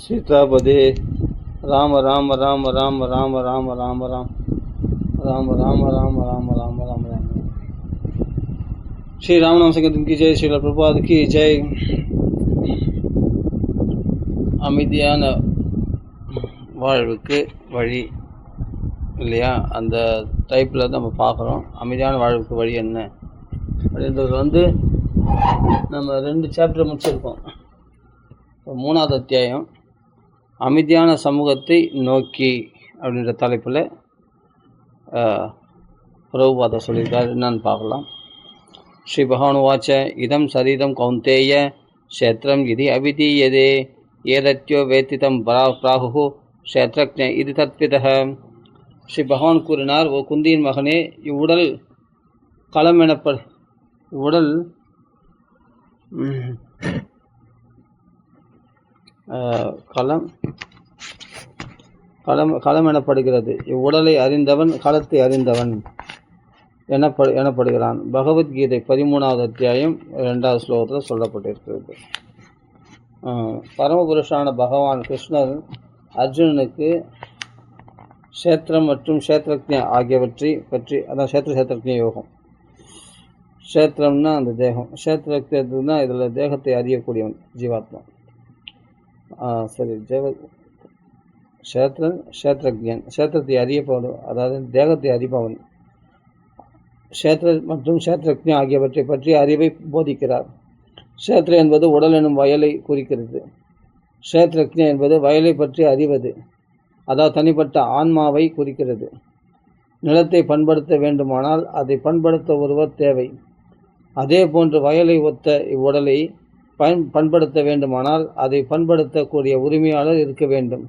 सीतापदे राम राम राम राम राम राम राम राम राम राम राम राम राम राम राम श्री राम नाम संकीर्तन की जय, श्री प्रभुपाद की जय. அமைதியான வாழ்வுக்கு வழி இல்லையா, அந்த டைப்பில் நம்ம பார்க்குறோம். அமைதியான வாழ்வுக்கு வழி என்ன அப்படின்றது நம்ம 2 சாப்டர் முடிச்சிருக்கோம். இப்போ 3வது அத்தியாயம் அமைதியான சமூகத்தை நோக்கி அப்படின்ற தலைப்பில் பிரபுபாத சொல்லியிருக்கார். என்னன்னு பார்க்கலாம். ஸ்ரீ பகவான் வாச்ச இதம் சரீரம் கௌந்தேய க்ஷேத்திரம் இது அவிதீயதே ஏதத்யோ வேத்திதம் பிராகு க்ஷேத்ரஜ்ஞ இது தத்விதः. ஸ்ரீ பகவான் கூறினார், ஓ குந்தியின் மகனே, இவ்வுடல் களம் இவ்வுடல் களம் எனப்படுகிறது. இவ்வுடலை அறிந்தவன் களத்தை அறிந்தவன் எனப்படுகிறான். பகவத்கீதை 13வது அத்தியாயம் 2வது ஸ்லோகத்தில் சொல்லப்பட்டிருக்கிறது. பரமபுருஷான பகவான் கிருஷ்ணர் அர்ஜுனனுக்கு க்ஷேத்திரம் மற்றும் க்ஷேத்ரஜ்ஞ ஆகியவற்றை பற்றி, அதான் க்ஷேத்ரஜ்ஞ யோகம். க்ஷேத்திரம்னா அந்த தேகம், க்ஷேத்ரஜ்ஞன்னா இதில் தேகத்தை அறியக்கூடியவன் ஜீவாத்மா. சரி, க்ஷேத்ரன் க்ஷேத்ரஜ்ஞன், க்ஷேத்திரத்தை அறியப்படும், அதாவது தேகத்தை அறிபவன். க்ஷேத்திர மற்றும் க்ஷேத்ரஜ்ஞ ஆகியவற்றை பற்றி அறிவை போதிக்கிறார். க்ஷேத்ர என்பது உடல் எனும் வயலை குறிக்கிறது. க்ஷேத்ரஜ்ஞ என்பது வயலை பற்றி அறிவது, அதாவது தனிப்பட்ட ஆன்மாவை குறிக்கிறது. நிலத்தை பண்படுத்த வேண்டுமானால் அதை பண்படுத்த ஒருவர் தேவை. அதே போன்று வயலை ஒத்த இவ்வுடலை பண்படுத்த வேண்டுமானால் அதை பண்படுத்தக்கூடிய உரிமையாளர் இருக்க வேண்டும்.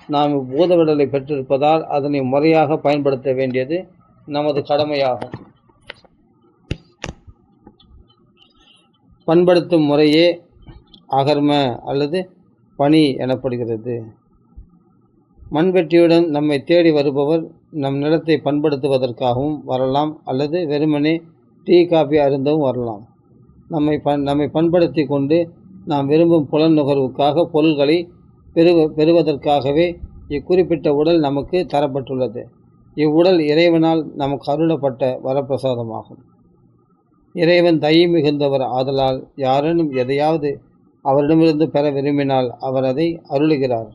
நாம் பூதவிடலை பெற்றிருப்பதால் அதனை முறையாக பயன்படுத்த வேண்டியது நமது கடமையாகும். பண்படுத்தும் முறையே அகர்ம அல்லது பணி எனப்படுகிறது. மண்வெட்டியுடன் நம்மை தேடி வருபவர் நம் நிலத்தை பண்படுத்துவதற்காகவும் வரலாம், அல்லது வெறுமனே டீ காபி அருந்தவும் வரலாம். நம்மை பண்படுத்தி கொண்டு நாம் விரும்பும் புலன் நுகர்வுக்காக பொருள்களை பெறுவதற்காகவே இக்குறிப்பிட்ட உடல் நமக்கு தரப்பட்டுள்ளது. இவ்வுடல் இறைவனால் நமக்கு அருளப்பட்ட வரப்பிரசாதமாகும். இறைவன் தயை மிகுந்தவர் ஆதலால் யாரேனும் எதையாவது அவரிடமிருந்து பெற விரும்பினால் அவர் அதை அருளுகிறார்.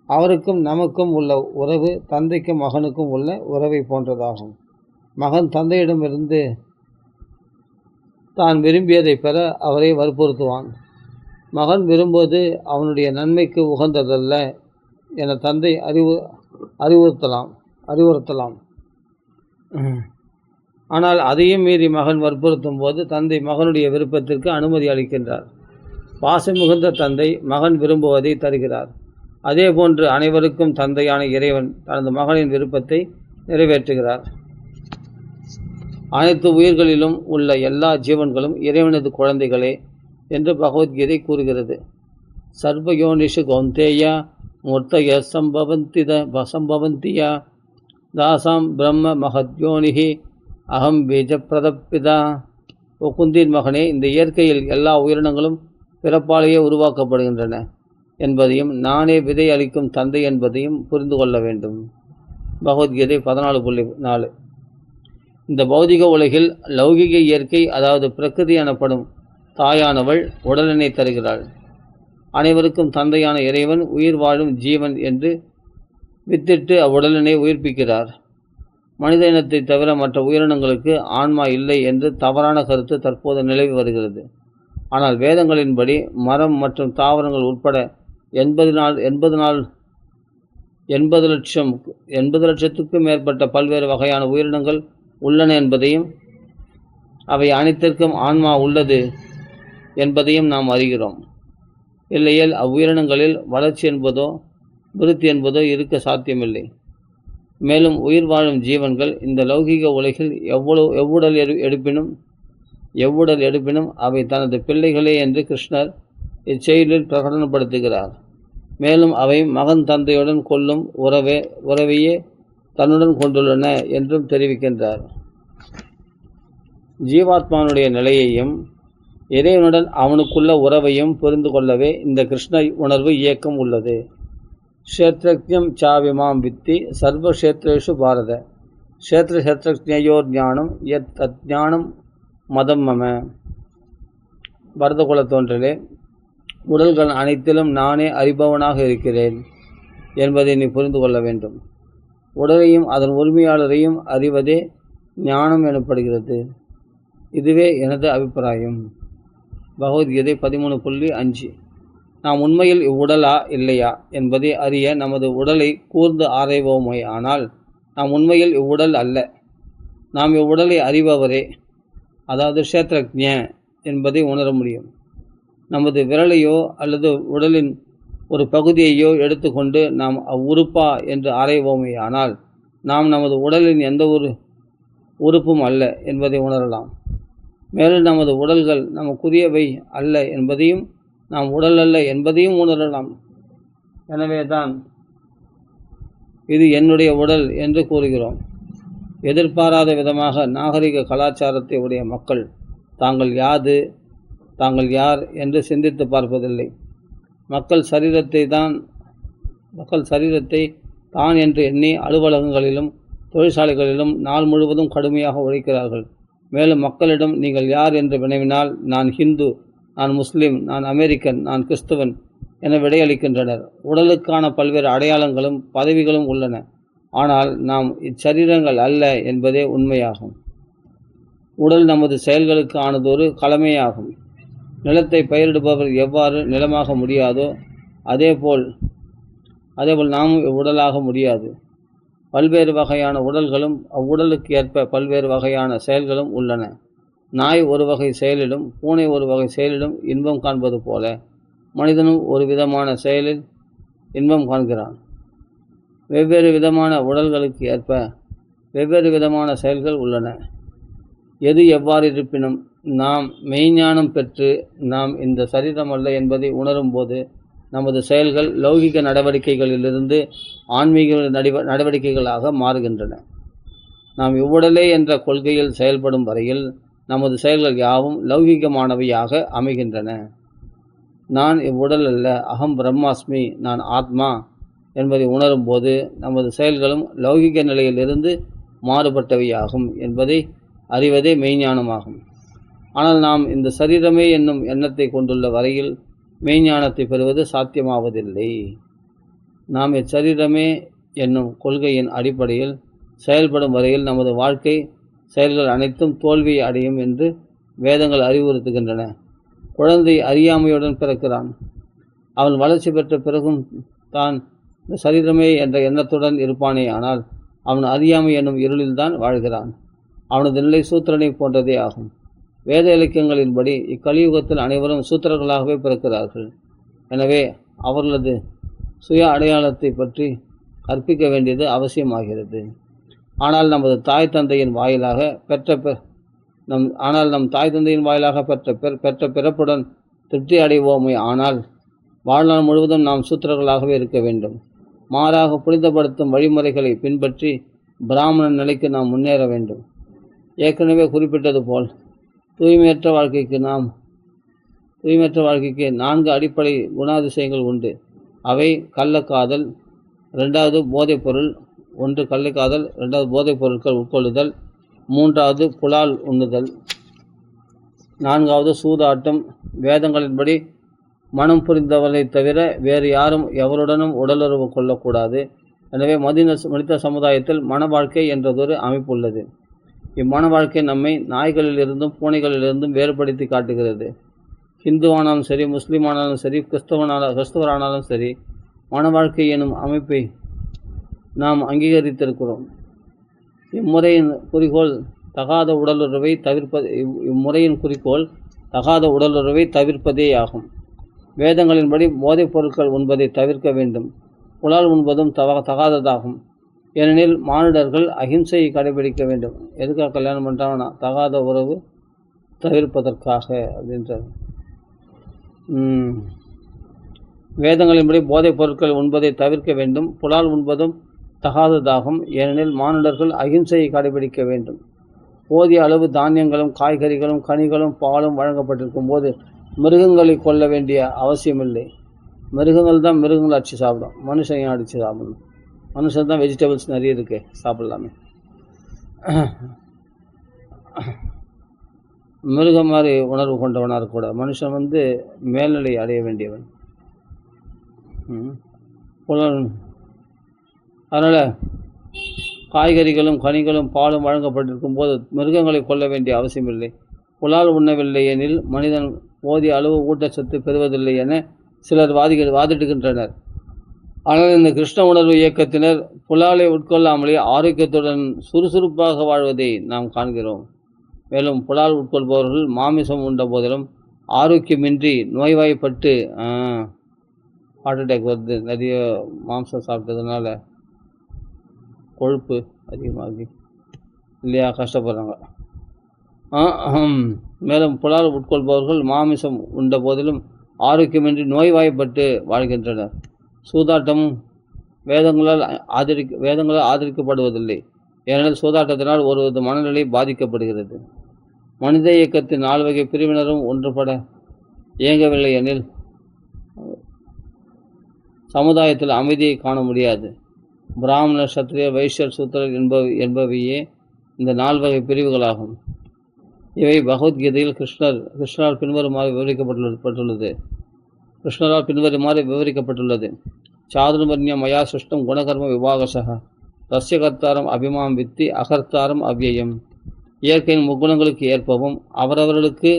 அவருக்கும் நமக்கும் உள்ள உறவு தந்தைக்கும் மகனுக்கும் உள்ள உறவை போன்றதாகும். மகன் தந்தையிடமிருந்து தான் விரும்பியதை பெற அவரை வற்புறுத்துவான். மகன் விரும்புவது அவனுடைய நன்மைக்கு உகந்ததல்ல என தந்தை அறிவுறுத்தலாம். ஆனால் அதையும் மீறி மகன் வற்புறுத்தும் போது தந்தை மகனுடைய விருப்பத்திற்கு அனுமதி அளிக்கின்றார். பாசம் மிகுந்த தந்தை மகன் விரும்புவதை தருகிறார். அதே போன்று அனைவருக்கும் தந்தையான இறைவன் தனது மகனின் விருப்பத்தை நிறைவேற்றுகிறார். அனைத்து உயிர்களிலும் உள்ள எல்லா ஜீவன்களும் இறைவனது குழந்தைகளே என்று பகவத்கீதை கூறுகிறது. சர்வயோனிஷு கௌந்தேயா மூர்த்தய சம்பவந்தியா தாசாம் பிரம்ம மகத்யோனிஹி அகம் பீஜ பிரதப்பிதா. ஓ குந்தின் மகனே, இந்த இயற்கையில் எல்லா உயிரினங்களும் பிறப்பாலேயே உருவாக்கப்படுகின்றன என்பதையும் நானே விதை அளிக்கும் தந்தை என்பதையும் புரிந்து கொள்ள வேண்டும். பகவத்கீதை 14.4. இந்த பௌதிக உலகில் லௌகிக இயற்கை, அதாவது பிரகிருதி எனப்படும் தாயானவள் உடலினை தருகிறாள். அனைவருக்கும் தந்தையான இறைவன் உயிர் வாழும் ஜீவன் என்று வித்திட்டு அவ்வுடலினை உயிர்ப்பிக்கிறார். மனித இனத்தை தவிர மற்ற உயிரினங்களுக்கு ஆன்மா இல்லை என்று தவறான கருத்து தற்போது நிலவி வருகிறது. ஆனால் வேதங்களின்படி மரம் மற்றும் தாவரங்கள் உட்பட 80 லட்சத்துக்கும் மேற்பட்ட பல்வேறு வகையான உயிரினங்கள் உள்ளன என்பதையும் அவை அனைத்திற்கும் ஆன்மா உள்ளது என்பதையும் நாம் அறிகிறோம். இல்லையேல் அவ்வுயிரினங்களில் வளர்ச்சி என்பதோ விருத்தி என்பதோ இருக்க சாத்தியமில்லை. மேலும் உயிர் வாழும் ஜீவன்கள் இந்த லௌகிக உலகில் எவ்வுடல் எடுப்பினும் அவை தனது பிள்ளைகளே என்று கிருஷ்ணர் இச்செயலில் பிரகடனப்படுத்துகிறார். மேலும் அவை மகன் தந்தையுடன் கொள்ளும் உறவையே தன்னுடன் கொண்டுள்ளன என்றும் தெரிவிக்கின்றார். ஜீவாத்மானுடைய நிலையையும் இறைவனுடன் அவனுக்குள்ள உறவையும் புரிந்து கொள்ளவே இந்த கிருஷ்ண உணர்வு இயக்கம் உள்ளது. க்ஷேத்ரஜம் சாவிமாம் வித்தி சர்வக்ஷேத்ரேஷு பாரத க்ஷேத்ரக்ஷேத்ரஜ்ஞயோர் ஞானம் யத் தஜ்ஞானம் மதம் மம. பரதகுல தோன்றலே, உடல்கள் அனைத்திலும் நானே அறிபவனாக இருக்கிறேன் என்பதை நீ புரிந்து கொள்ள வேண்டும். உடலையும் அதன் உரிமையாளரையும் அறிவதே ஞானம் எனப்படுகிறது. இதுவே எனது அபிப்பிராயம். பகவத்கீதை 13.5. நாம் உண்மையில் இவ்வுடலா இல்லையா என்பதை அறிய நமது உடலை கூர்ந்து ஆராய்வோமே. ஆனால் நாம் உண்மையில் இவ்வுடல் அல்ல. நாம் இவ்வுடலை அறிபவரே, அதாவது க்ஷேத்ரஜ்ஞ என்பதை உணர முடியும். நமது விரலையோ அல்லது உடலின் ஒரு பகுதியையோ எடுத்துக்கொண்டு நாம் அவ்வுறுப்பா என்று ஆராய்வோமே. ஆனால் நாம் நமது உடலின் எந்த ஒரு உறுப்பும் அல்ல என்பதை உணரலாம். மேலும் நமது உடல்கள் நமக்குரியவை அல்ல என்பதையும் நாம் உடல் அல்ல என்பதையும் உணரலாம். எனவே தான் இது என்னுடைய உடல் என்று கூறுகிறோம். எதிர்பாராத விதமாக நாகரிக கலாச்சாரத்தை உடைய மக்கள் தாங்கள் யார் என்று சிந்தித்து பார்ப்பதில்லை. மக்கள் சரீரத்தை தான் என்று எண்ணி அலுவலகங்களிலும் தொழிற்சாலைகளிலும் நாள் முழுவதும் கடுமையாக உழைக்கிறார்கள். மேலும் மக்களிடம் நீங்கள் யார் என்று வினவினால் நான் ஹிந்து, நான் முஸ்லீம், நான் அமெரிக்கன், நான் கிறிஸ்தவன் என விடையளிக்கின்றனர். உடலுக்கான பல்வேறு அடையாளங்களும் பதவிகளும் உள்ளன. ஆனால் நாம் இச்சரீரங்கள் அல்ல என்பதே உண்மையாகும். உடல் நமது செயல்களுக்கு ஆனதொரு கடமையாகும். நிலத்தை பயிரிடுபவர் எவ்வாறு நிலமாக முடியாதோ அதேபோல் நாமும் உடலாக முடியாது. பல்வேறு வகையான உடல்களும் அவ்வுடலுக்கு ஏற்ப பல்வேறு வகையான செயல்களும் உள்ளன. நாய் ஒரு வகை செயலிலும் பூனை ஒரு வகை செயலிலும் இன்பம் காண்பது போல மனிதனும் ஒரு விதமான செயலில் இன்பம் காண்கிறான். வெவ்வேறு விதமான உடல்களுக்கு ஏற்ப வெவ்வேறு விதமான செயல்கள் உள்ளன. எது எவ்வாறு இருப்பினும் நாம் மெய்ஞானம் பெற்று நாம் இந்த சரீரம் அல்ல என்பதை உணரும் போது நமது செயல்கள் லௌகிக நடவடிக்கைகளிலிருந்து ஆன்மீக நடவடிக்கைகளாக மாறுகின்றன. நாம் இவ்வுடலே என்ற கொள்கையில் செயல்படும் வரையில் நமது செயல்கள் யாவும் லௌகிகமானவையாக அமைகின்றன. நான் இவ்வுடல் அல்ல, அகம் பிரம்மாஸ்மி, நான் ஆத்மா என்பதை உணரும் போது நமது செயல்களும் லௌகிக நிலையிலிருந்து மாறுபட்டவையாகும் என்பதை அறிவதே மெய்ஞானமாகும். ஆனால் நாம் இந்த சரீரமே என்னும் எண்ணத்தை கொண்டுள்ள வரையில் மெய்ஞானத்தை பெறுவது சாத்தியமாவதில்லை. நாம் இச்சரீரமே என்னும் கொள்கையின் அடிப்படையில் செயல்படும் வரையில் நமது வாழ்க்கை செயல்கள் அனைத்தும் தோல்வியை அடையும் என்று வேதங்கள் அறிவுறுத்துகின்றன. குழந்தை அறியாமையுடன் பிறக்கிறான். அவன் வளர்ச்சி பெற்ற பிறகும் தான் இந்த சரீரமே என்ற எண்ணத்துடன் இருப்பானே. ஆனால் அவன் அறியாமை என்னும் இருளில்தான் வாழ்கிறான். அவனது நிலை சூத்திரனை போன்றதே ஆகும். வேத இலக்கியங்களின்படி இக்கலியுகத்தில் அனைவரும் சூத்திரர்களாகவே பிறக்கிறார்கள். எனவே அவர்களது சுய அடையாளத்தை பற்றி கற்பிக்க வேண்டியது அவசியமாகிறது. ஆனால் நம் தாய் தந்தையின் வாயிலாக பெற்ற பிறப்புடன் திருப்தி அடைவோமே. ஆனால் வாழ்நாள் முழுவதும் நாம் சூத்திரர்களாகவே இருக்க வேண்டும். மாறாக புனிதப்படுத்தும் வழிமுறைகளை பின்பற்றி பிராமணன் நிலைக்கு நாம் முன்னேற வேண்டும். ஏற்கனவே குறிப்பிட்டது போல் தூய்மையற்ற வாழ்க்கைக்கு 4 அடிப்படை குணாதிசயங்கள் உண்டு. அவை கள்ளக்காதல், 2வது போதைப்பொருள், 1 கள்ளக்காதல், 2வது போதைப் பொருட்கள் உட்கொள்ளுதல், 3வது புலால் உண்ணுதல், 4வது சூதாட்டம். வேதங்களின்படி மனம் புரிந்தவர்களை தவிர வேறு யாரும் எவருடனும் உடலுறவு கொள்ளக்கூடாது. எனவே மனித சமுதாயத்தில் மன வாழ்க்கை என்றதொரு அமைப்பு உள்ளது. இம்மன வாழ்க்கை நம்மை நாய்களிலிருந்தும் பூனைகளிலிருந்தும் வேறுபடுத்தி காட்டுகிறது. ஹிந்துவானாலும் சரி, முஸ்லீமானாலும் சரி, கிறிஸ்தவரானாலும் சரி, மன வாழ்க்கை எனும் அமைப்பை நாம் அங்கீகரித்திருக்கிறோம். இம்முறையின் குறிக்கோள் தகாத உடலுறவை தவிர்ப்பதே ஆகும். வேதங்களின்படி போதைப் பொருட்கள் உண்பதை தவிர்க்க வேண்டும். புலால் உண்பதும் தகாததாகும். ஏனெனில் மானிடர்கள் அஹிம்சையை கடைபிடிக்க வேண்டும். எதுக்காக கல்யாணம் பண்ணுறாங்கன்னா தகாத உறவு தவிர்ப்பதற்காக அப்படின்றார். வேதங்களின்படி போதைப் பொருட்கள் உண்பதை தவிர்க்க வேண்டும். புலால் உண்பதும் தகாததாகும். ஏனெனில் மானிடர்கள் அஹிம்சையை கடைபிடிக்க வேண்டும். போதிய அளவு தானியங்களும் காய்கறிகளும் கனிகளும் பாலும் வழங்கப்பட்டிருக்கும் போது மிருகங்களை கொல்ல வேண்டிய அவசியமில்லை. மிருகங்கள் தான் மிருகங்களை அடித்து சாப்பிடும், மனுஷன் ஏன் அடித்து சாப்பிடணும்? மனுஷன் தான் வெஜிடபிள்ஸ் நிறைய இருக்கு, சாப்பிடலாமே. மிருகம் மாதிரி உணர்வு கொண்டவனாக இருக்கக்கூடாது. மனுஷன் மேல்நிலை அடைய வேண்டியவன். அதனால் காய்கறிகளும் கனிகளும் பாலும் வழங்கப்பட்டிருக்கும் போது மிருகங்களை கொல்ல வேண்டிய அவசியமில்லை. புலால் உண்ணவில்லை எனில் மனிதன் போதிய அளவு ஊட்டச்சத்து பெறுவதில்லை என சிலர் வாதிடுகின்றனர். ஆனால் இந்த கிருஷ்ண உணர்வு இயக்கத்தினர் புலாலை உட்கொள்ளாமலே ஆரோக்கியத்துடன் சுறுசுறுப்பாக வாழ்வதை நாம் காண்கிறோம். மேலும் புலால் உட்கொள்பவர்கள் மாமிசம் உண்ட போதிலும் ஆரோக்கியமின்றி நோய்வாய்ப்பட்டு ஹார்ட் அட்டாக் வருது. நிறைய மாம்சம் சாப்பிட்டதுனால கொழுப்பு அதிகமாகி இல்லையா, கஷ்டப்படுறாங்க. மேலும் புலால் உட்கொள்பவர்கள் மாமிசம் உண்ட போதிலும் ஆரோக்கியமின்றி நோய்வாய்ப்பட்டு வாழ்கின்றனர். சூதாட்டமும் வேதங்களால் ஆதரிக்கப்படுவதில்லை. ஏனெனில் சூதாட்டத்தினால் ஒருவது மனநிலை பாதிக்கப்படுகிறது. மனித இயக்கத்தின் 4 வகை பிரிவினரும் ஒன்றுபட இயங்கவில்லை எனில் சமுதாயத்தில் அமைதியை காண முடியாது. பிராமணர், சத்திரியர், வைஷ்யர், சூத்திரர் என்பவையே இந்த 4 வகை பிரிவுகளாகும். இவை பகவத்கீதையில் கிருஷ்ணரால் பின்வருமாறு விவரிக்கப்பட்டுள்ளது. சாதுர்வர்ணியம் மயா சிருஷ்டம் குணகர்ம விபாகசக தஸ்ய கர்த்தாரம் அபிமாம் வித்தி அகர்த்தாரம் அவ்யயம். இயற்கையின் முக்குணங்களுக்கு ஏற்பவும் அவரவர்களுக்கு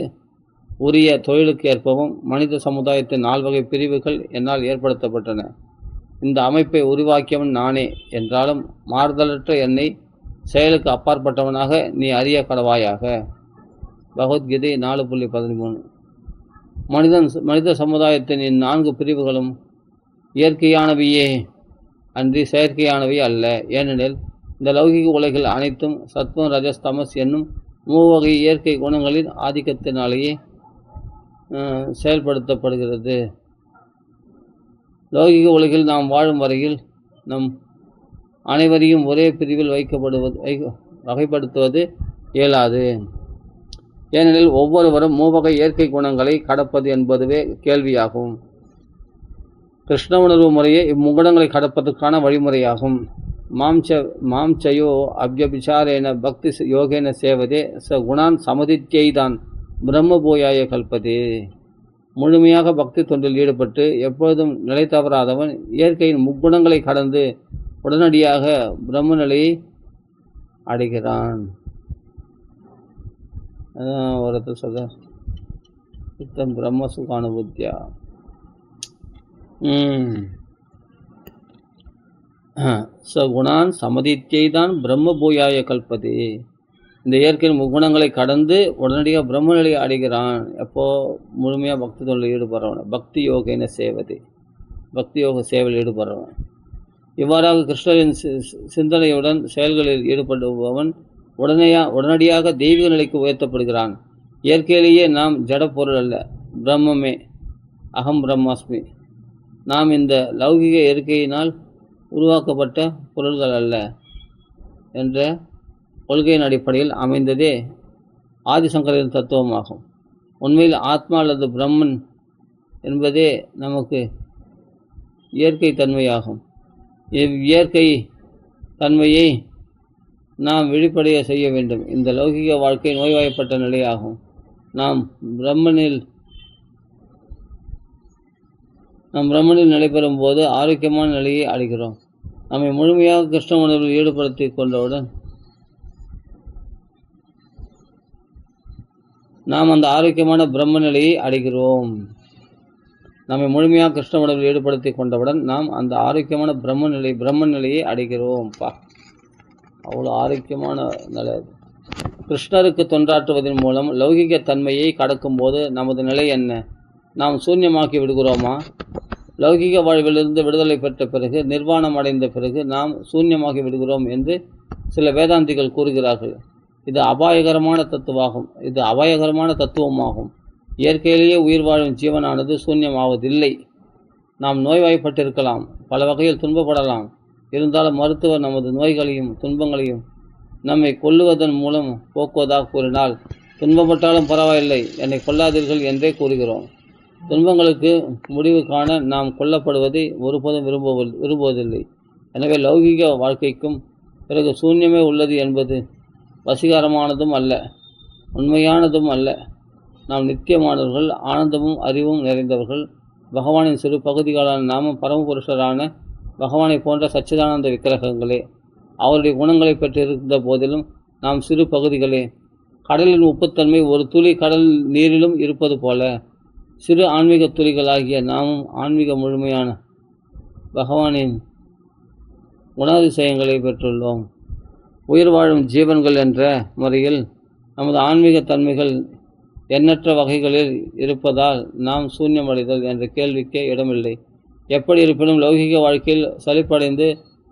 உரிய தொழிலுக்கு ஏற்பவும் மனித சமுதாயத்தின் 4 வகை பிரிவுகள் என்னால் ஏற்படுத்தப்பட்டன. இந்த அமைப்பை உருவாக்கியவன் நானே என்றாலும் மாறுதலற்ற என்னை செயலுக்கு அப்பாற்பட்டவனாக நீ அறிய கடவாயாக. பகவத்கீதை 4.13. மனித சமுதாயத்தின் இந்நான்கு பிரிவுகளும் இயற்கையானவையே அன்றி செயற்கையானவை அல்ல. ஏனெனில் இந்த லௌகிக உலகில் அனைத்தும் சத்வம், ரஜஸ், தமஸ் என்னும் 3 வகை இயற்கை குணங்களின் ஆதிக்கத்தினாலேயே செயல்படுத்தப்படுகிறது. லௌகிக உலகில் நாம் வாழும் வரையில் நம் அனைவரையும் ஒரே பிரிவில் வகைப்படுத்துவது இயலாது. ஏனெனில் ஒவ்வொருவரும் 3 வகை இயற்கை குணங்களை கடப்பது என்பதுவே கேள்வியாகும். கிருஷ்ண உணர்வு முறையே இம்முகுணங்களை கடப்பதற்கான வழிமுறையாகும். மாம்சயோ அவ்யபிசாரேன பக்தி யோகேன சேவதே ச குணான் சமதித்யைதான் பிரம்மபூயாய கல்பதே. முழுமையாக பக்தி தொண்டில் ஈடுபட்டு எப்பொழுதும் நிலை தவறாதவன் இயற்கையின் முக்குணங்களை கடந்து உடனடியாக பிரம்ம நிலையை அடைகிறான். ஒருத்தர் சொல்ற சித்தம் பிரம்ம சுகானுபூத்தியா. ச குணான் சமதித்யை தான் பிரம்ம பூயாய கல்பதே. இந்த இயற்கையின் முக்குணங்களை கடந்து உடனடியாக பிரம்ம நிலையை அடைகிறான். எப்போ முழுமையாக பக்தி தொழில் ஈடுபடுறவன், பக்தி யோகின சேவதே, பக்தி யோக சேவையில் ஈடுபடுறவன். இவ்வாறாக கிருஷ்ணரின் சிந்தனையுடன் செயல்களில் ஈடுபடுபவன் உடனடியாக தெய்வீக நிலைக்கு உயர்த்தப்படுகிறான். இயற்கையிலேயே நாம் ஜட பொருள் அல்ல, பிரம்மமே, அகம் பிரம்மாஸ்மி. நாம் இந்த லௌகிக இயற்கையினால் உருவாக்கப்பட்ட பொருள்கள் அல்ல என்ற கொள்கையின் அடிப்படையில் அமைந்ததே ஆதிசங்கரின் தத்துவமாகும். உண்மையில் ஆத்மா அல்லது பிரம்மன் என்பதே நமக்கு இயற்கை தன்மையாகும். இவ்வியற்கை தன்மையை நாம் வெளிப்படைய செய்ய வேண்டும். இந்த லௌகிக வாழ்க்கை நோய்வாய்ப்பட்ட நிலையாகும். நாம் பிரம்மனில் நிலை பெறும் போது ஆரோக்கியமான நிலையை அடைகிறோம். நம்மை முழுமையாக கிருஷ்ண உணர்வில் ஈடுபடுத்தி கொண்டவுடன் நாம் அந்த ஆரோக்கியமான பிரம்ம நிலையை அடைகிறோம். நம்மை முழுமையாக கிருஷ்ண உணர்வில் ஈடுபடுத்தி கொண்டவுடன் நாம் அந்த ஆரோக்கியமான பிரம்ம நிலையை அடைகிறோம். அவ்வளோ ஆரோக்கியமான நிலை. கிருஷ்ணருக்கு தொண்டாற்றுவதன் மூலம் லௌகிக தன்மையை கடக்கும் போது நமது நிலை என்ன? நாம் சூன்யமாக்கி விடுகிறோமா? லௌகிக வாழ்விலிருந்து விடுதலை பெற்ற பிறகு, நிர்வாணம் அடைந்த பிறகு நாம் சூன்யமாகி விடுகிறோம் என்று சில வேதாந்திகள் கூறுகிறார்கள். இது அபாயகரமான தத்துவமாகும். இயற்கையிலேயே உயிர் வாழும் ஜீவனானது சூன்யமாவதில்லை. நாம் நோய்வாய்ப்பட்டிருக்கலாம், பல வகையில் துன்பப்படலாம். இருந்தாலும் மருத்துவர் நமது நோய்களையும் துன்பங்களையும் நம்மை கொல்லுவதன் மூலம் போக்குவதாக கூறினால், துன்பப்பட்டாலும் பரவாயில்லை, என்னை கொல்லாதீர்கள் என்றே கூறுகிறோம். துன்பங்களுக்கு முடிவு காண நாம் கொல்லப்படுவதை ஒருபோதும் விரும்புவதில்லை. எனவே லௌகிக வாழ்க்கைக்கும் பிறகு சூன்யமே உள்ளது என்பது வசீகரமானதும் அல்ல, உண்மையானதும் அல்ல. நாம் நித்தியமானவர்கள், ஆனந்தமும் அறிவும் நிறைந்தவர்கள். பகவானின் சிறு பகுதிகளான நாமும் பரமபுருஷரான பகவானை போன்ற சச்சிதானந்த விக்கிரகங்களே. அவருடைய குணங்களை பெற்றிருந்த போதிலும் நாம் சிறு பகுதிகளே. கடலின் உப்புத்தன்மை ஒரு துளி கடல் நீரிலும் இருப்பது போல சிறு ஆன்மீக துளிகளாகிய நாமும் ஆன்மீக முழுமையான பகவானின் குணாதிசயங்களை பெற்றுள்ளோம். உயிர் வாழும் ஜீவன்கள் என்ற முறையில் நமது ஆன்மீக தன்மைகள் எண்ணற்ற வகைகளில் இருப்பதால் நாம் சூன்யமடைதல் என்ற கேள்விக்கே இடமில்லை. எப்படி இருப்பினும் லௌகிக வாழ்க்கையில் சலிப்படைந்து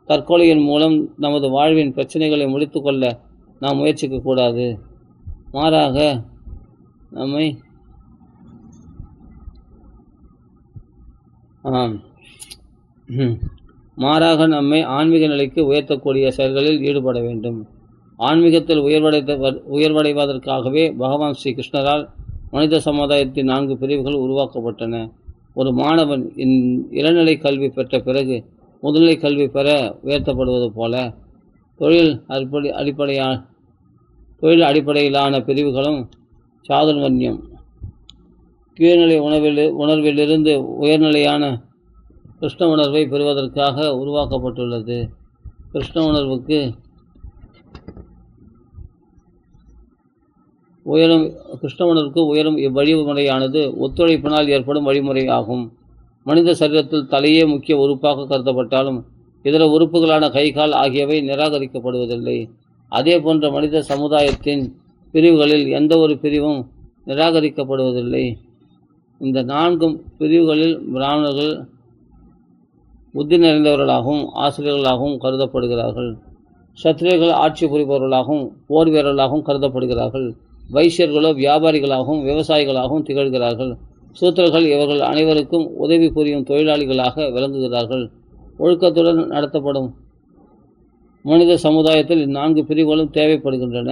தற்கொலையின் மூலம் நமது வாழ்வின் பிரச்சனைகளை முடித்து கொள்ள நாம் முயற்சிக்கக்கூடாது. மாறாக நம்மை ஆன்மீக நிலைக்கு உயர்த்தக்கூடிய செயல்களில் ஈடுபட வேண்டும். ஆன்மீகத்தில் உயர்வடைவதற்காகவே பகவான் ஸ்ரீ கிருஷ்ணரால் மனித சமுதாயத்தின் 4 பிரிவுகள் உருவாக்கப்பட்டன. ஒரு மாணவன் இளநிலை கல்வி பெற்ற பிறகு முதுநிலை கல்வி பெற உயர்த்தப்படுவது போல தொழில் அடிப்படையிலான பிரிவுகளும் சாதுர்மன்யம், கீழ்நிலை உணர்விலிருந்து உயர்நிலையான கிருஷ்ண உணர்வை பெறுவதற்காக உருவாக்கப்பட்டுள்ளது. கிருஷ்ண உணர்வுக்கு உயரும் இவ்வழிமுறையானது ஒத்துழைப்பினால் ஏற்படும் வழிமுறை ஆகும். மனித சரீரத்தில் தலையே முக்கிய உறுப்பாக கருதப்பட்டாலும் இதர உறுப்புகளான கை, கால் ஆகியவை நிராகரிக்கப்படுவதில்லை. அதே போன்ற மனித சமுதாயத்தின் பிரிவுகளில் எந்த ஒரு பிரிவும் நிராகரிக்கப்படுவதில்லை. இந்த 4 பிரிவுகளில் பிராமணர்கள் புத்தி நிறைந்தவர்களாகவும் ஆசிரியர்களாகவும் கருதப்படுகிறார்கள். சத்திரியர்கள் ஆட்சி புரிபவர்களாகவும் போர் வீரர்களாகவும் கருதப்படுகிறார்கள். வைசியர்களோ வியாபாரிகளாகவும் விவசாயிகளாகவும் திகழ்கிறார்கள். சூத்திரர்கள் இவர்கள் அனைவருக்கும் உதவி புரியும் தொழிலாளிகளாக விளங்குகிறார்கள். ஒழுக்கத்துடன் நடத்தப்படும் மனித சமுதாயத்தில் 4 பிரிவுகளும் தேவைப்படுகின்றன.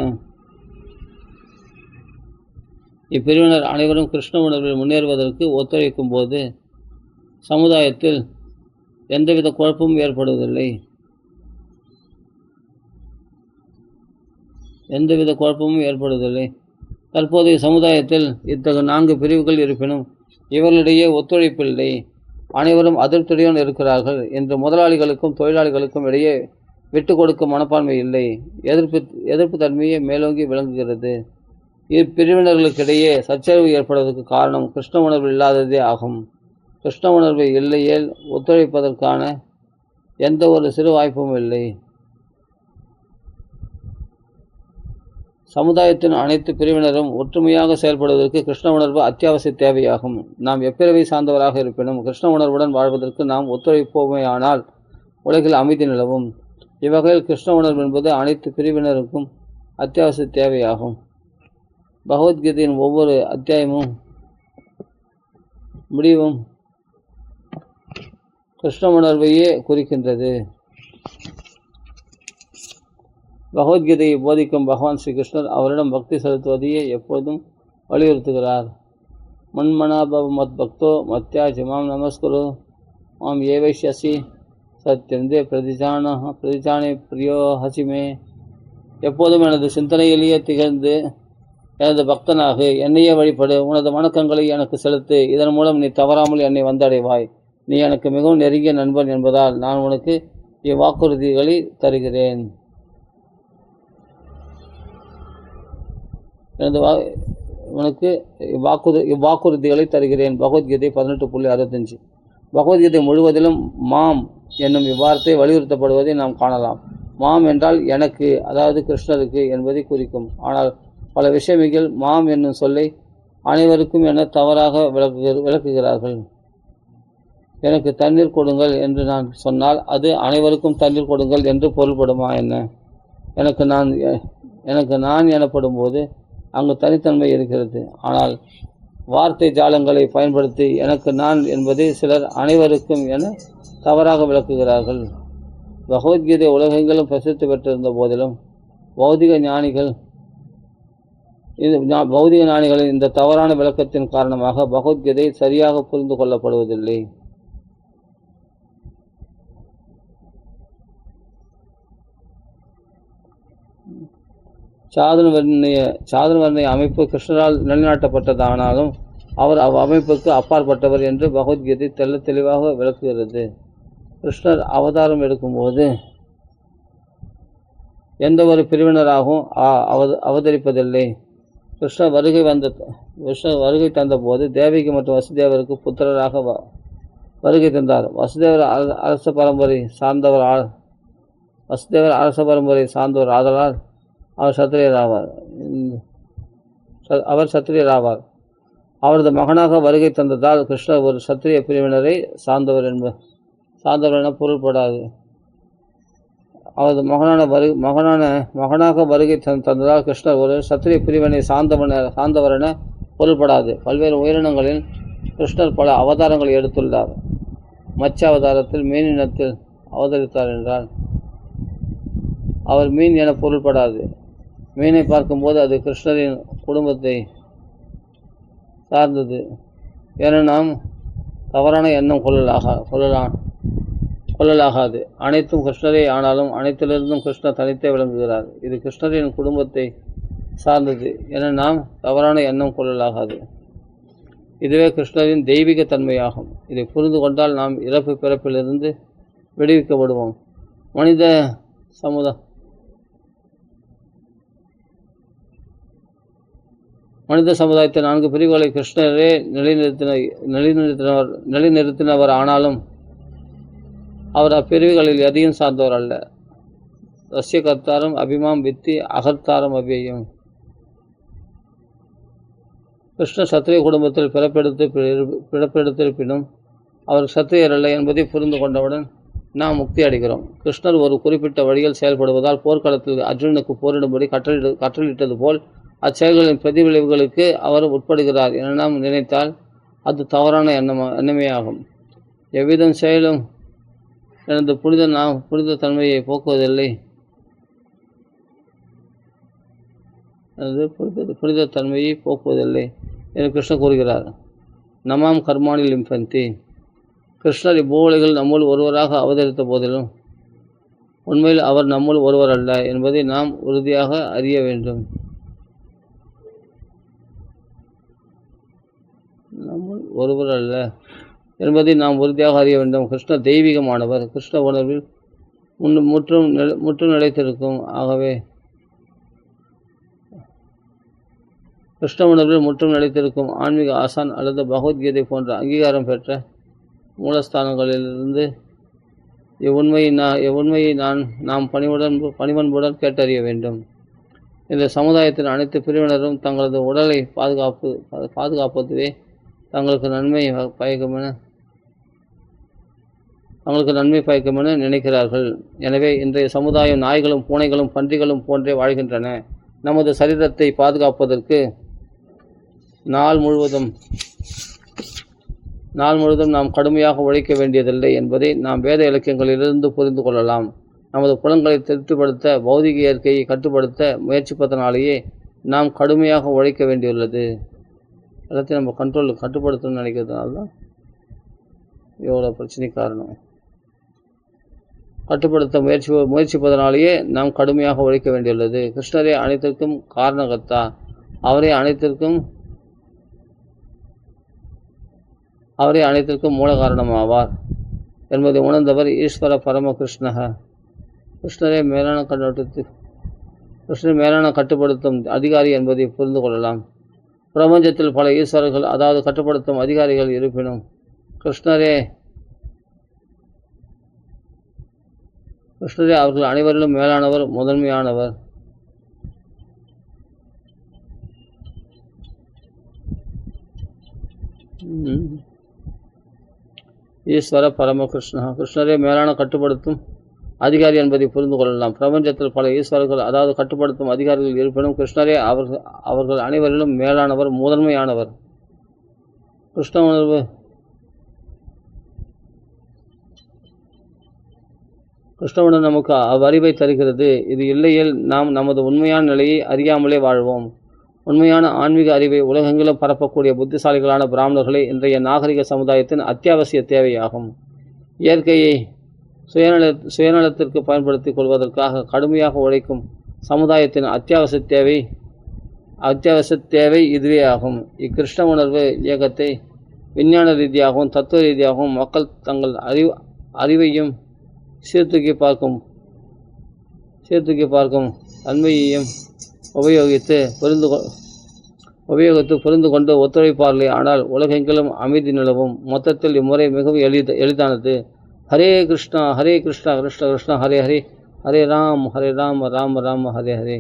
இப்பிரிவினர் அனைவரும் கிருஷ்ண உணர்வில் முன்னேறுவதற்கு ஒத்துழைக்கும் போது சமுதாயத்தில் எந்தவித குழப்பமும் ஏற்படுவதில்லை. தற்போதைய சமுதாயத்தில் இத்தகைய 4 பிரிவுகள் இருப்பினும் இவர்களிடையே ஒத்துழைப்பில்லை. அனைவரும் அதிருப்தியுடன் இருக்கிறார்கள். என்று முதலாளிகளுக்கும் தொழிலாளிகளுக்கும் இடையே விட்டு கொடுக்கும் மனப்பான்மை இல்லை. எதிர்ப்பு தன்மையே மேலோங்கி விளங்குகிறது. இப்பிரிவினர்களுக்கிடையே சச்சரவு ஏற்படுவதற்கு காரணம் கிருஷ்ண உணர்வு இல்லாததே ஆகும். கிருஷ்ண உணர்வு இல்லையேல் ஒத்துழைப்பதற்கான எந்த ஒரு சிறு வாய்ப்பும் இல்லை. சமுதாயத்தின் அனைத்து பிரிவினரும் ஒற்றுமையாக செயல்படுவதற்கு கிருஷ்ண உணர்வு அத்தியாவசிய தேவையாகும். நாம் எப்பிறவை சார்ந்தவராக இருப்பினும் கிருஷ்ண உணர்வுடன் வாழ்வதற்கு நாம் ஒத்துழைப்போமேயானால் உலகில் அமைதி நிலவும். இவ்வகையில் கிருஷ்ண உணர்வு என்பது அனைத்து பிரிவினருக்கும் அத்தியாவசிய தேவையாகும். பகவத்கீதையின் ஒவ்வொரு அத்தியாயமும் முடிவும் கிருஷ்ண உணர்வையே குறிக்கின்றது. பகவத்கீதையை போதிக்கும் பகவான் ஸ்ரீ கிருஷ்ணர் அவரிடம் பக்தி செலுத்துவதையே எப்போதும் வலியுறுத்துகிறார். மன்மனாபவ மத் பக்தோ மத்யா ஜிமாம் நமஸ்குரு மாம் ஏவைஷ்யசி சத்யந்தே பிரதிஜானே பிரியோ ஹசிமே. எப்போதும் எனது சிந்தனையிலேயே திகழ்ந்து எனது பக்தனாக என்னையே வழிபடு. உனது வணக்கங்களை எனக்கு செலுத்து. இதன் மூலம் நீ தவறாமல் என்னை வந்தடைவாய். நீ எனக்கு மிகவும் நெருங்கிய நண்பன் என்பதால் நான் உனக்கு இவ்வாக்குறுதிகளை தருகிறேன். இவ்வாக்குறுதிகளை தருகிறேன். பகவத்கீதை 18.65. பகவத்கீதை முழுவதிலும் மாம் என்னும் இவ்வார்த்தை வலியுறுத்தப்படுவதை நாம் காணலாம். மாம் என்றால் எனக்கு, அதாவது கிருஷ்ணருக்கு என்பதை குறிக்கும். ஆனால் பல விஷயமிகள் மாம் என்னும் சொல்லை அனைவருக்கும் என தவறாக விளக்குகிறார்கள். எனக்கு தண்ணீர் கொடுங்கள் என்று நான் சொன்னால் அது அனைவருக்கும் தண்ணீர் கொடுங்கள் என்று பொருள்படுமா என்ன? எனக்கு நான் எனப்படும் போது அங்கு தனித்தன்மை இருக்கிறது. ஆனால் வார்த்தை ஜாலங்களை பயன்படுத்தி எனக்கு நான் என்பதை சிலர் அனைவருக்கும் என தவறாக விளக்குகிறார்கள். பகவத்கீதை உலகெங்கிலும் பிரசித்தி பெற்றிருந்த போதிலும் பௌதிக ஞானிகள் பௌதிக ஞானிகளின் இந்த தவறான விளக்கத்தின் காரணமாக பகவத்கீதை சரியாக புரிந்து கொள்ளப்படுவதில்லை. சாதன வர்ணிய அமைப்பு கிருஷ்ணரால் நிலைநாட்டப்பட்டதானாலும் அவர் அவ்வமைப்புக்கு அப்பாற்பட்டவர் என்று பகவத்கீதை தெல்ல தெளிவாக விளக்குகிறது. கிருஷ்ணர் அவதாரம் எடுக்கும்போது எந்த ஒரு பிரிவினராகவும் அவதரிப்பதில்லை. கிருஷ்ணர் வருகை தந்தபோது தேவகி மற்றும் வசுதேவருக்கு புத்திரராக வருகை தந்தார். வசுதேவர் அரச பரம்பரை சார்ந்தவர் ஆதலால் அவர் சத்திரியராவார். அவரது மகனாக வருகை தந்ததால் கிருஷ்ணர் ஒரு சத்திரிய பிரிவினரை சார்ந்தவர் என பொருள்படாது. அவரது மகனாக வருகை தந்ததால் கிருஷ்ணர் ஒரு சத்திரிய பிரிவினை சார்ந்தவர் என பொருள்படாது. பல்வேறு உயிரினங்களில் கிருஷ்ணர் பல அவதாரங்களை எடுத்துள்ளார். மத்ஸ்ய அவதாரத்தில் மீனினத்தில் அவதரித்தார் என்றால் அவர் மீன் என பொருள்படாது. மீனை பார்க்கும்போது அது கிருஷ்ணரின் குடும்பத்தை சார்ந்தது என நாம் தவறான எண்ணம் கொள்ளலாகாது. அனைத்தும் கிருஷ்ணரே ஆனாலும் அனைத்திலிருந்தும் கிருஷ்ணர் தனித்தே விளங்குகிறார். இது கிருஷ்ணரின் குடும்பத்தை சார்ந்தது என நாம் தவறான எண்ணம் கொள்ளலாகாது. இதுவே கிருஷ்ணரின் தெய்வீக தன்மையாகும். இதை புரிந்து கொண்டால் நாம் இறப்பு பிறப்பிலிருந்து விடுவிக்கப்படுவோம். மனித சமுதாயத்தை 4 பிரிவுகளை கிருஷ்ணரே நிலைநிறுத்தினவர். ஆனாலும் அவர் அப்பிரிவுகளில் எதையும் சார்ந்தவர் அல்ல. ரஷ்ய கர்த்தாரும் அபிமாம் வித்தி அகர்த்தாரம் அவ்வியம். கிருஷ்ணர் சத்திரிய குடும்பத்தில் பிறப்பெடுத்திருப்பினும் அவர் சத்திரியர் அல்ல என்பதை புரிந்து கொண்டவுடன் நாம் முக்தி அடைகிறோம். கிருஷ்ணர் ஒரு குறிப்பிட்ட வழியில் செயல்படுவதால் போர்க்களத்தில் அர்ஜுனனுக்கு போரிடும்படி கற்றளிட்டது போல் அச்செயல்களின் பிரதிவிளைவுகளுக்கு அவர் உட்படுகிறார் என நாம் நினைத்தால் அது தவறான எண்ணமே ஆகும். எவ்விதம் செயலும் எனது புனித தன்மையை போக்குவதில்லை. புனித தன்மையை போக்குவதில்லை என்று கிருஷ்ணர் கூறுகிறார். நமாம் கர்மாணி லிம்பந்தி. கிருஷ்ணர் இப்பூவுலகில் நம்முள் ஒருவராக அவதரித்த போதிலும் உண்மையில் அவர் நம்முள் ஒருவர் அல்ல என்பதை நாம் உறுதியாக அறிய வேண்டும். கிருஷ்ணர் தெய்வீகமானவர். கிருஷ்ண உணர்வில் முற்றும் நிலைத்திருக்கும். ஆகவே கிருஷ்ண உணர்வில் முற்றும் நிலைத்திருக்கும் ஆன்மீக ஆசான் அல்லது பகவத்கீதை போன்ற அங்கீகாரம் பெற்ற மூலஸ்தானங்களிலிருந்து இவ்வுண்மையை நாம் பணிவன்புடன் கேட்டறிய வேண்டும். இந்த சமுதாயத்தின் அனைத்து பிரிவினரும் தங்களது உடலை பாதுகாப்பதுவே தங்களுக்கு நன்மை பயக்கும் என நினைக்கிறார்கள். எனவே இன்றைய சமுதாயம் நாய்களும் பூனைகளும் பன்றிகளும் போன்றே வாழ்கின்றன. நமது சரீரத்தை பாதுகாப்பதற்கு நாள் முழுவதும் நாம் கடுமையாக உழைக்க வேண்டியதில்லை என்பதை நாம் வேத இலக்கியங்களிலிருந்து புரிந்து கொள்ளலாம். நமது புலன்களை திருப்திப்படுத்த பௌதிக இயற்கையை கட்டுப்படுத்த முயற்சிப்பதனாலேயே நாம் கடுமையாக உழைக்க வேண்டியுள்ளது. எல்லாத்தையும் நம்ம கட்டுப்படுத்தணும்னு நினைக்கிறதுனால தான் எவ்வளோ பிரச்சனை காரணம். கட்டுப்படுத்த முயற்சிப்பதனாலேயே நாம் கடுமையாக உழைக்க வேண்டியுள்ளது. கிருஷ்ணரே அனைத்திற்கும் காரணகர்த்தா. அவரே அனைத்திற்கும் மூல காரணமாவார் என்பதை உணர்ந்தவர் ஈஸ்வர பரம கிருஷ்ணக. கிருஷ்ணரே மேலான கட்டுப்படுத்தும் அதிகாரி என்பதை புரிந்து கொள்ளலாம். பிரபஞ்சத்தில் பல ஈஸ்வரர்கள், அதாவது கட்டுப்படுத்தும் அதிகாரிகள் இருப்பினும் கிருஷ்ணரே அவர்கள் அனைவரிலும் மேலானவர், முதன்மையானவர். ஈஸ்வர பரம கிருஷ்ணரே மேலான கட்டுப்படுத்தும் அதிகாரி என்பதை புரிந்து கொள்ளலாம். பிரபஞ்சத்தில் பல ஈஸ்வரர்கள், அதாவது கட்டுப்படுத்தும் அதிகாரிகள் இருப்பினும் கிருஷ்ணரே அவர்கள் அனைவரிலும் மேலானவர், முதன்மையானவர். கிருஷ்ண உணர்வு கிருஷ்ணவனம் நமக்கு அவ்வறிவை தருகிறது. இது இல்லையில் நாம் நமது உண்மையான நிலையை அறியாமலே வாழ்வோம். உண்மையான ஆன்மீக அறிவை உலகெங்கிலும் பரப்பக்கூடிய புத்திசாலிகளான பிராமணர்களே இன்றைய நாகரிக சமுதாயத்தின் அத்தியாவசிய தேவையாகும். இயற்கையை சுயநலத்திற்கு பயன்படுத்திக் கொள்வதற்காக கடுமையாக உழைக்கும் சமுதாயத்தின் அத்தியாவசிய தேவை இதுவே ஆகும். இக்கிருஷ்ண உணர்வு இயக்கத்தை விஞ்ஞான ரீதியாகவும் தத்துவ ரீதியாகவும் மக்கள் தங்கள் அறிவையும் சீர்தூக்கி பார்க்கும் தன்மையையும் உபயோகித்து புரிந்து கொண்டு ஒத்துழைப்பார்களே ஆனால் உலகெங்கிலும் அமைதி நிலவும். மொத்தத்தில் இம்முறை மிகவும் எளிதானது. ஹரே கிருஷ்ணா கிருஷ்ண கிருஷ்ண ஹரே ஹரே, ஹரே ராம் ராம ராம ஹரே ஹரே.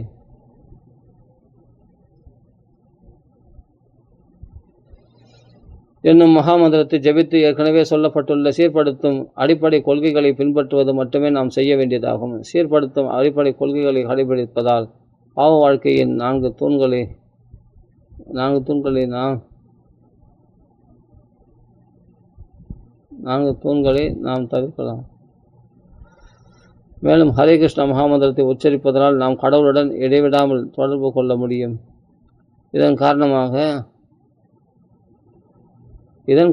என்னும் மகாமந்திரத்தை ஜபித்து ஏற்கனவே சொல்லப்பட்டுள்ள சீர்படுத்தும் அடிப்படை கொள்கைகளை பின்பற்றுவது மட்டுமே நாம் செய்ய வேண்டியதாகும். சீர்படுத்தும் அடிப்படை கொள்கைகளை கடைபிடிப்பதால் பாவ வாழ்க்கையின் நான்கு தூண்களை நாம் தவிர்க்கலாம். மேலும் ஹரே கிருஷ்ண மகாமந்திரத்தை உச்சரிப்பதனால் நாம் கடவுளுடன் இடைவிடாமல் தொடர்பு கொள்ள முடியும். இதன்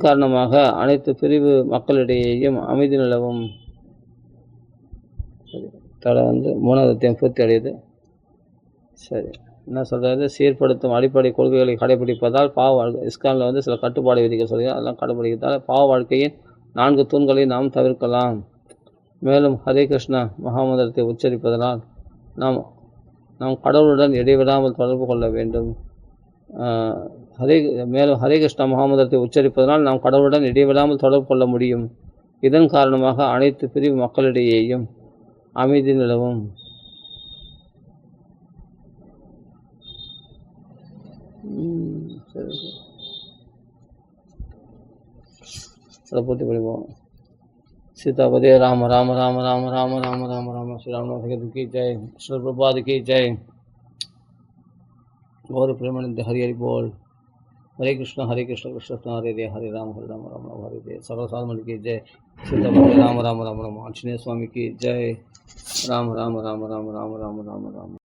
காரணமாக அனைத்து பிரிவு மக்களிடையேயும் அமைதி நிலவும். தலை 3 பூர்த்தி அடையுது. சரி, என்ன சொல்கிறது? சீர்படுத்தும் அடிப்படை கொள்கைகளை கடைபிடிப்பதால் பாவ வாழ்க்கை, இஸ்கானில் சில கட்டுப்பாடு விதிகள் சொல்கிறார், அதெல்லாம் கடைபிடிக்கிறதால் பாவ வாழ்க்கையின் 4 தூண்களை நாம் தவிர்க்கலாம். மேலும் ஹரே கிருஷ்ணா மகாமந்திரத்தை உச்சரிப்பதனால் நாம் கடவுளுடன் இடைவிடாமல் தொடர்பு கொள்ள வேண்டும். மேலும் ஹரே கிருஷ்ணா மகாமந்திரத்தை உச்சரிப்பதனால் நாம் கடவுளுடன் இடைவிடாமல் தொடர்பு கொள்ள முடியும். இதன் காரணமாக அனைத்து பிரிவு மக்களிடையேயும் அமைதி நிலவும். பூர்த்தி படிப்போம். सीतापदे राम राम राम राम राम राम राम राम श्री रामनाथ की जय, श्री प्रभुपाद की जय, गौर प्रेमानंद हरि हरि बोल, हरे कृष्ण कृष्ण कृष्ण हरे हरे राम राम राम हरे हरे, सर्वसाधारण की जय, सीतापदे राम राम राम राम, आंजनेय स्वामी की जय, राम राम राम राम राम राम राम राम।